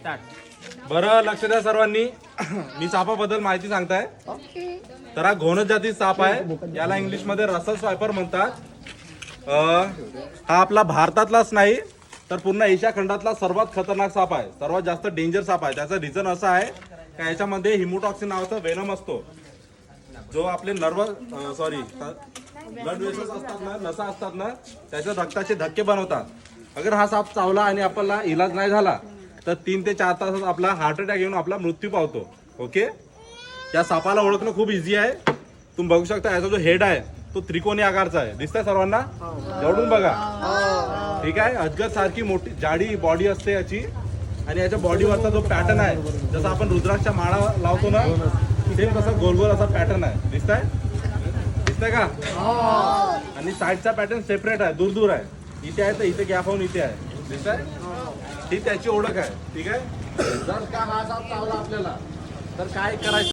Start. बरं लक्ष द्या सर्वांनी. मी सापाबद्दल माहिती सांगताय. तर हा घोणस जाती साप आहे. याला इंग्लिश मध्ये रसल स्वायपर म्हणतात. हा आपला भारतातलाच नाही तर पूर्ण एशिया खंडातला सर्वात खतरनाक साप आहे. सर्वात जास्त डेंजर साप आहे. त्याचं रिझन असं आहे की याच्यामध्ये हिमोटॉक्सिन नावाचा वेनम असतो, जो आपले ब्लड वेसल्स असतात ना, नसा असतात ना, त्याच्या रक्ताचे धक्के बनवतात. अगर हा साप चावला आणि आपल्याला इलाज नाही झाला तर 3 ते 4 तासात आपला हार्ट अटॅक येऊन आपला मृत्यू पावतो. ओके. या सापाला ओळखणं खूप इझी आहे. तुम्ही बघू शकता याचा जो हेड आहे तो त्रिकोणी आकारचा आहे. दिसतंय सर्वांना? जवळून बघा. ठीक आहे. अजगर सारखी मोठी जाडी बॉडी असते याची. आणि याच्या बॉडीवरचा जो पॅटर्न आहे, जसं आपण रुद्राक्षच्या माळा लावतो ना, सेम तसा गोल गोल असा पॅटर्न आहे. दिसतंय का? आणि साईडचा पॅटर्न सेपरेट आहे, दूर दूर आहे. इथे आहे तर इथे गॅप होऊन इथे आहे. दिसतंय? ही त्याची ओळख आहे. ठीक आहे. जर का हा साप चावला आपल्याला तर काय करायचं?